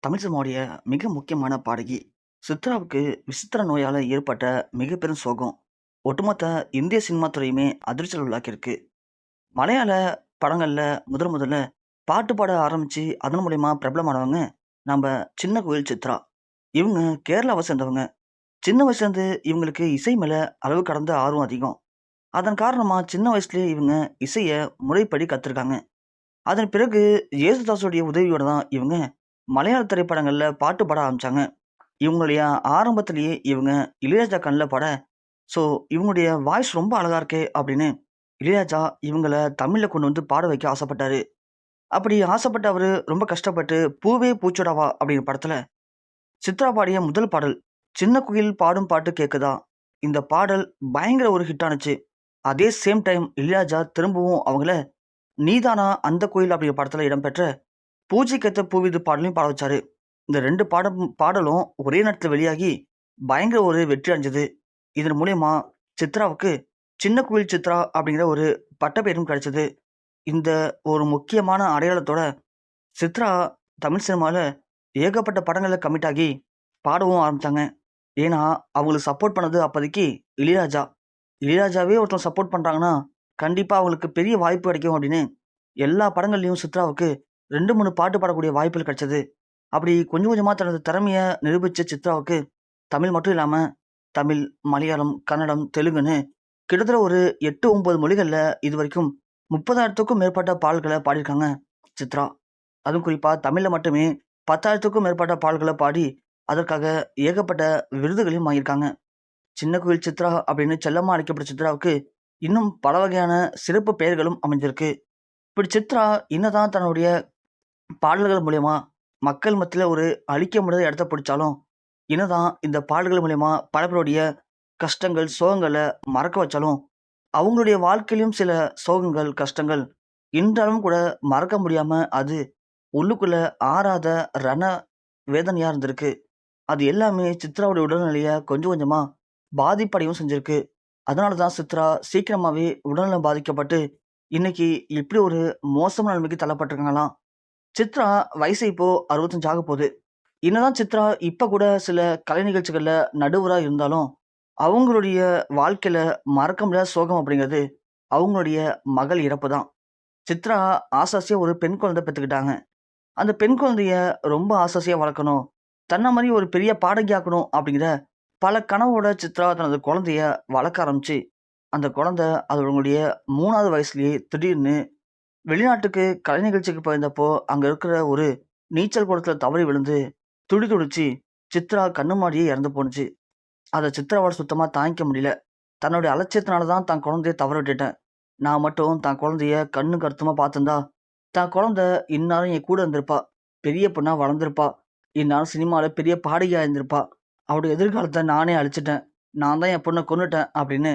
தமிழ் சினிமாவுடைய மிக முக்கியமான பாடகி. சித்ராவுக்கு விசித்திர நோயால ஏற்பட்ட மிகப்பெரும் சோகம். ஒட்டுமொத்த இந்திய சினிமா துறையுமே அதிர்ச்சியில் உள்ளாக்கியிருக்கு. மலையாள படங்கள்ல முதல்ல பாட்டு பாட ஆரம்பிச்சு, அதன் மூலியமா பிரபலமானவங்க நம்ப சின்ன கோயில் சித்ரா. இவங்க கேரளாவ சேர்ந்தவங்க. சின்ன வயசுலேருந்து இவங்களுக்கு இசை மேல அளவு கடந்த ஆர்வம் அதிகம். அதன் காரணமா சின்ன வயசுலயே இவங்க இசைய முறைப்படி கத்துருக்காங்க. அதன் பிறகு இயேசுதாஸுடைய உதவியோட தான் இவங்க மலையாள திரைப்படங்கள்ல பாட்டு பாட ஆரம்பிச்சாங்க. இவங்களுடைய ஆரம்பத்திலேயே இவங்க இளையராஜா கண்ல பட, ஸோ இவங்களுடைய வாய்ஸ் ரொம்ப அழகா இருக்கே அப்படின்னு இளையராஜா இவங்கள தமிழ்ல கொண்டு வந்து பாட வைக்க ஆசைப்பட்டாரு. அப்படி ஆசைப்பட்ட அவரு ரொம்ப கஷ்டப்பட்டு "பூவே பூச்சூடாவா" அப்படிங்கிற படத்துல சித்ரா பாடிய முதல் பாடல் "சின்ன குயில் பாடும் பாட்டு கேக்குதா". இந்த பாடல் பயங்கர ஒரு ஹிட் ஆனுச்சு. அதே சேம் டைம் இளையராஜா திரும்பவும் அவங்கள "நீதானா அந்த குயில்" அப்படிங்கிற படத்துல இடம்பெற்ற "பூஜைக்கேத்த பூவிது" பாடலையும் பாட வச்சாரு. இந்த 2 பாடலும் ஒரே நேரத்துல வெளியாகி பயங்கர ஒரு வெற்றி அடைஞ்சது. இதன் மூலியமா சித்ராவுக்கு "சின்ன குயில் சித்ரா" அப்படிங்கிற ஒரு பட்டப்பெயரும் கிடைச்சது. இந்த ஒரு முக்கியமான அடையாளத்தோட சித்ரா தமிழ் சினிமால ஏகப்பட்ட படங்கள்ல கமிட் ஆகி பாடவும் ஆரம்பிச்சாங்க. ஏன்னா, அவங்களுக்கு சப்போர்ட் பண்ணது அப்போதைக்கு இளையராஜா. இளையராஜாவே ஒருத்தவங்க சப்போர்ட் பண்றாங்கன்னா, கண்டிப்பா அவங்களுக்கு பெரிய வாய்ப்பு கிடைக்கும் அப்படின்னு எல்லா படங்கள்லயும் சித்ராவுக்கு 2, 3 பாட்டு பாடக்கூடிய வாய்ப்புகள் கிடைச்சது. அப்படி கொஞ்சம் கொஞ்சமா தனது திறமைய நிரூபிச்ச சித்ராவுக்கு தமிழ் மட்டும் இல்லாம, தமிழ், மலையாளம், கன்னடம், தெலுங்குன்னு கிட்டத்தட்ட ஒரு 8, 9 மொழிகள்ல இதுவரைக்கும் 30,000த்துக்கும் மேற்பட்ட பாடல்கள பாடியிருக்காங்க சித்ரா. அதுவும் குறிப்பா தமிழ்ல மட்டுமே 10,000த்துக்கும் மேற்பட்ட பாடல்கள பாடி, அதற்காக ஏகப்பட்ட விருதுகளையும் வாங்கியிருக்காங்க. சின்ன குயில் சித்ரா அப்படின்னு செல்லமா அழைக்கப்பட்ட சித்ராவுக்கு இன்னும் பல வகையான சிறப்பு பெயர்களும் அமைஞ்சிருக்கு. இப்படி சித்ரா என்னதான் தன்னுடைய பாடல்கள் மூலியமா மக்கள் மத்தியில ஒரு அழிக்க முடியாத இடத்த பிடிச்சாலும், என்னதான் இந்த பாடல்கள் மூலியமா பல பேருடைய கஷ்டங்கள், சோகங்கள மறக்க வச்சாலும், அவங்களுடைய வாழ்க்கையிலும் சில சோகங்கள், கஷ்டங்கள் இன்றளவும் கூட மறக்க முடியாம அது உள்ளுக்குள்ள ஆறாத ரண வேதனையா இருந்திருக்கு. அது எல்லாமே சித்ராவுடைய உடல்நிலைய கொஞ்சம் கொஞ்சமா பாதிப்படையவும் செஞ்சிருக்கு. அதனால தான் சித்ரா சீக்கிரமாவே உடல்நலம் பாதிக்கப்பட்டு, இன்னைக்கு இப்படி ஒரு மோசமான நிலைமைக்கு தள்ளப்பட்டிருக்காங்களாம். சித்ரா வயசு இப்போ 65 ஆகப்போது. என்னதான் சித்ரா இப்ப கூட சில கலை நிகழ்ச்சிகள்ல நடுவரா இருந்தாலும், அவங்களுடைய வாழ்க்கையில மறக்க முடியாத சோகம் அப்படிங்கிறது, அவங்களுடைய மகள் இறப்பு தான். சித்ரா ஆசாசியா ஒரு பெண் குழந்தை பெத்துக்கிட்டாங்க. அந்த பெண் குழந்தைய ரொம்ப ஆசாசியா வளர்க்கணும். தன்ன மாரி ஒரு பெரிய பாடகி ஆக்கணும் அப்படிங்கிற பல கனவோட சித்ரா தனது குழந்தைய வளர்க்க ஆரம்பிச்சு, அந்த குழந்தை அவங்களுடைய 3வது வயசுலயே திடீர்னு வெளிநாட்டுக்கு கலை நிகழ்ச்சிக்கு போயிருந்தப்போ, அங்க இருக்கிற ஒரு நீச்சல் குளத்துல தவறி விழுந்து, துடி துடிச்சு சித்ரா கண்ணு முன்னாடியே இறந்து போணுச்சு. அத சித்ராவால சுத்தமா தாங்கிக்க முடியல. தன்னுடைய அலட்சியத்தினால தான் தான் குழந்தைய தவற விட்டுட்டேன். நான் மட்டும் தான் குழந்தைய கண்ணும் கருத்துமா பார்த்திருந்தா, தான் குழந்தை இந்நேரம் என் கூட இருந்திருப்பா. பெரிய பொண்ணா வளர்ந்திருப்பா. இந்நேரம் சினிமால பெரிய பாடகியா இருந்திருப்பா. அவளுடைய எதிர்காலத்த நானே அழிச்சுட்டேன். நான் தான் என் பொண்ண கொன்னுட்டேன் அப்படின்னு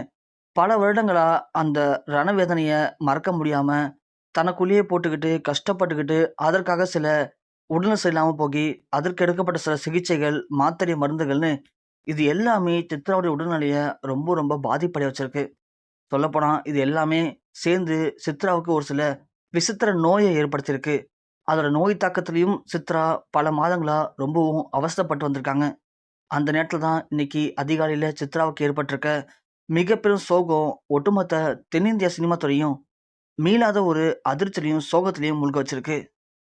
பல வருடங்களா அந்த ரணவேதனைய மறக்க முடியாம, தனக்குள்ளேயே போட்டுக்கிட்டு, கஷ்டப்பட்டுக்கிட்டு, அதற்காக சில உடல்நிலை சரியில்லாம போகி, அதற்கு எடுக்கப்பட்ட சில சிகிச்சைகள், மாத்திரை, மருந்துகள்னு இது எல்லாமே சித்ராவுடைய உடல்நிலைய ரொம்ப ரொம்ப பாதிப்படைய வச்சிருக்கு. சொல்லப்போனா இது எல்லாமே சேர்ந்து சித்ராவுக்கு ஒரு சில விசித்திர நோய ஏற்படுத்தியிருக்கு. அதோட நோய் தாக்கத்திலயும் சித்ரா பல மாதங்களா ரொம்பவும் அவஸ்தைப்பட்டு வந்திருக்காங்க. அந்த நேரத்துல தான் இன்னைக்கு அதிகாலையில சித்ராவுக்கு ஏற்பட்டிருக்க மிகப்பெரும் சோகம் ஒட்டுமொத்த தென்னிந்திய சினிமா துறையும் மீளாத ஒரு அதிர்ச்சியிலயும், சோகத்திலயும் மூழ்க வச்சிருக்கு.